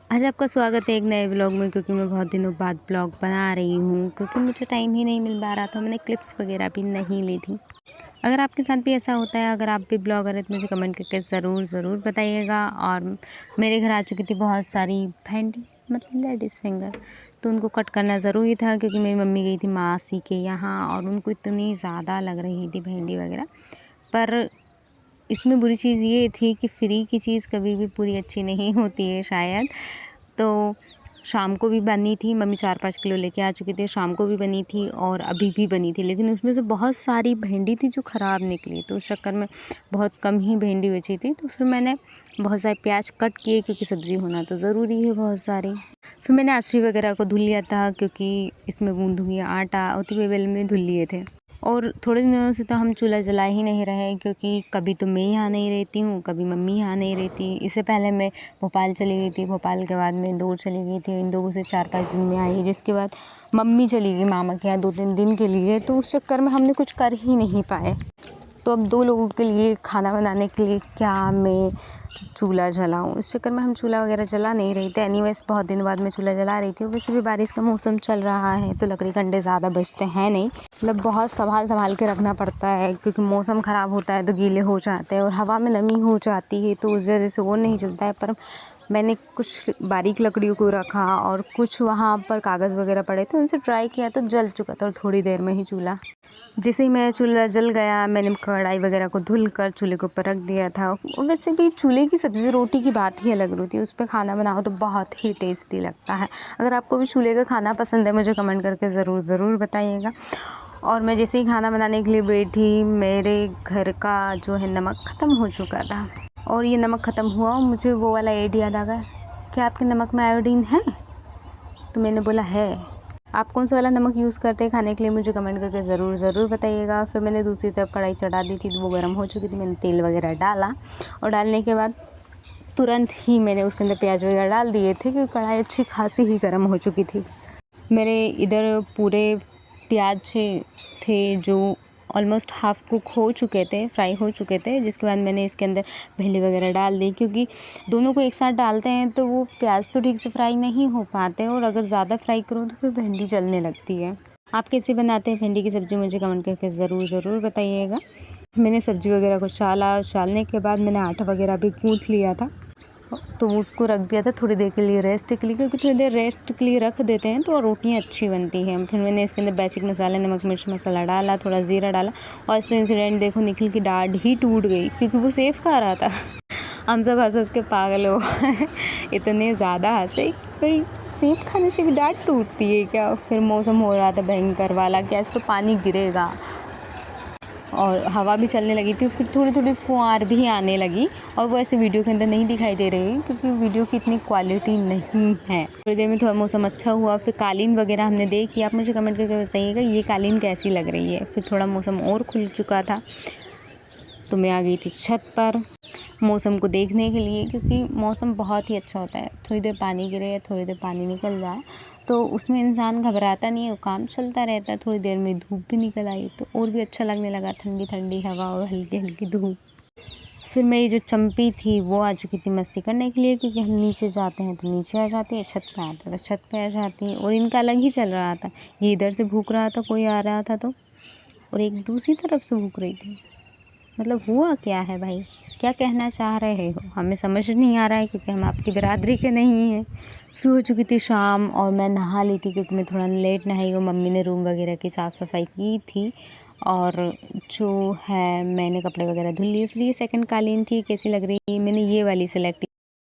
आज आपका स्वागत है एक नए ब्लॉग में। क्योंकि मैं बहुत दिनों बाद ब्लॉग बना रही हूँ क्योंकि मुझे टाइम ही नहीं मिल पा रहा था। मैंने क्लिप्स वगैरह भी नहीं ली थी। अगर आपके साथ भी ऐसा होता है, अगर आप भी ब्लॉगर हैं तो मुझे कमेंट करके ज़रूर बताइएगा। और मेरे घर आ चुकी थी बहुत सारी भिंडी, मतलब लेडीज़ फिंगर, तो उनको कट करना ज़रूरी था क्योंकि मेरी मम्मी गई थी मासी के यहाँ और उनको इतनी ज़्यादा लग रही थी भिंडी वगैरह। पर इसमें बुरी चीज़ ये थी कि फ्री की चीज़ कभी भी पूरी अच्छी नहीं होती है शायद। तो शाम को भी बनी थी, मम्मी 4-5 किलो लेके आ चुकी थी। शाम को भी बनी थी और अभी भी बनी थी, लेकिन उसमें से बहुत सारी भिंडी थी जो ख़राब निकली। तो उस चक्कर में बहुत कम ही भिंडी बची थी। तो फिर मैंने बहुत सारे प्याज कट किए क्योंकि सब्ज़ी होना तो ज़रूरी है बहुत सारी। फिर मैंने आचरी वगैरह को धुल लिया था क्योंकि इसमें गूँधूँगी आटा, उतनी हुए बेल में धुल लिए थे। और थोड़े दिनों से तो हम चूल्हा जला ही नहीं रहे क्योंकि कभी तो मैं यहाँ नहीं रहती हूँ, कभी मम्मी यहाँ नहीं रहती। इससे पहले मैं भोपाल चली गई थी, भोपाल के बाद मैं इंदौर चली गई थी, इंदौर से 4-5 दिन में आई, जिसके बाद मम्मी चली गई मामा के यहाँ 2-3 दिन के लिए। तो उस चक्कर में हमने कुछ कर ही नहीं पाए। तो अब 2 लोगों के लिए खाना बनाने के लिए क्या मैं चूल्हा जलाऊँ, इस चक्कर में हम चूल्हा वगैरह जला नहीं रहे थे। एनीवेज़ बहुत दिन बाद मैं चूल्हा जला रही थी। वैसे भी बारिश का मौसम चल रहा है तो लकड़ी कंडे ज़्यादा बचते हैं नहीं, मतलब बहुत संभाल के रखना पड़ता है क्योंकि मौसम ख़राब होता है तो गीले हो जाते हैं और हवा में नमी हो जाती है, तो उस वजह से वो नहीं चलता है। पर मैंने कुछ बारीक लकड़ियों को रखा और कुछ वहाँ पर कागज़ वगैरह पड़े थे, उनसे ट्राई किया तो जल चुका था और थोड़ी देर में ही चूल्हा। जैसे ही मेरा चूल्हा जल गया, मैंने कढ़ाई वगैरह को धुल कर चूल्हे के ऊपर रख दिया था। वैसे भी चूल्हे की सब्ज़ी रोटी की बात ही अलग होती है, उस पर खाना बनाओ तो बहुत ही टेस्टी लगता है। अगर आपको भी चूल्हे का खाना पसंद है मुझे कमेंट करके ज़रूर बताइएगा। और मैं जैसे ही खाना बनाने के लिए बैठी, मेरे घर का जो है नमक ख़त्म हो चुका था। और ये नमक ख़त्म हुआ और मुझे वो वाला ऐड याद आ गया, क्या आपके नमक में आयोडीन है? तो मैंने बोला है। आप कौन सा वाला नमक यूज़ करते हैं खाने के लिए मुझे कमेंट करके ज़रूर बताइएगा। फिर मैंने दूसरी तरफ कढ़ाई चढ़ा दी थी, तो वो गर्म हो चुकी थी। मैंने तेल वगैरह डाला और डालने के बाद तुरंत ही मैंने उसके अंदर प्याज वगैरह डाल दिए थे क्योंकि कढ़ाई अच्छी खासी ही गर्म हो चुकी थी। मेरे इधर पूरे प्याज थे जो ऑलमोस्ट हाफ़ कुक हो चुके थे, फ्राई हो चुके थे। जिसके बाद मैंने इसके अंदर भिंडी वगैरह डाल दी क्योंकि दोनों को एक साथ डालते हैं तो वो प्याज तो ठीक से फ्राई नहीं हो पाते और अगर ज़्यादा फ्राई करो तो फिर भिंडी जलने लगती है। आप कैसे बनाते हैं भिंडी की सब्ज़ी मुझे कमेंट करके ज़रूर बताइएगा। मैंने सब्ज़ी वगैरह को छालने के बाद मैंने आटा वगैरह भी गूँथ लिया था, तो उसको रख दिया था थोड़ी देर के लिए रेस्ट के लिए, क्योंकि थोड़ी देर रेस्ट के लिए रख देते हैं तो रोटियाँ अच्छी बनती हैं। फिर मैंने इसके अंदर बेसिक मसाले, नमक मिर्च मसाला डाला, थोड़ा ज़ीरा डाला और इस तो इंसिडेंट देखो, निखिल की डाढ़ ही टूट गई क्योंकि वो सेव खा रहा था। हम सब हंस के पागल हो इतने ज़्यादा हंसे, कोई सेब खाने से भी डाढ़ टूटती है क्या? फिर मौसम हो रहा था भयंकर वाला कि आज तो पानी गिरेगा और हवा भी चलने लगी थी। फिर थोड़ी फुहार भी आने लगी और वो ऐसे वीडियो के अंदर नहीं दिखाई दे रही क्योंकि वीडियो की इतनी क्वालिटी नहीं है। थोड़ी देर में थोड़ा मौसम अच्छा हुआ, फिर कालीन वगैरह हमने देखी। आप मुझे कमेंट करके बताइएगा ये कालीन कैसी लग रही है। फिर थोड़ा मौसम और खुल चुका था तो मैं आ गई थी छत पर मौसम को देखने के लिए, क्योंकि मौसम बहुत ही अच्छा होता है। थोड़ी देर पानी गिरे या थोड़ी देर पानी निकल जाए तो उसमें इंसान घबराता नहीं है, वो काम चलता रहता है। थोड़ी देर में धूप भी निकल आई तो और भी अच्छा लगने लगा, ठंडी हवा और हल्की धूप। फिर मेरी जो चंपी थी वो आ चुकी थी मस्ती करने के लिए, क्योंकि हम नीचे जाते हैं तो नीचे आ जाती है, छत पे आता है तो छत पे आ जाती है। और इनका अलग ही चल रहा था, ये इधर से भूख रहा था, कोई आ रहा था तो, और एक दूसरी तरफ से भूख रही थी। मतलब हुआ क्या है भाई, क्या कहना चाह रहे हो? हमें समझ नहीं आ रहा है क्योंकि हम आपकी बिरादरी के नहीं हैं। फिर हो चुकी थी शाम और मैं नहा ली थी क्योंकि मैं थोड़ा लेट नहाई हूँ। मम्मी ने रूम वगैरह की साफ़ सफाई की थी और जो है मैंने कपड़े वगैरह धुल लिए। फिर ये सेकंड कालीन थी, कैसी लग रही है? मैंने ये वाली सेलेक्ट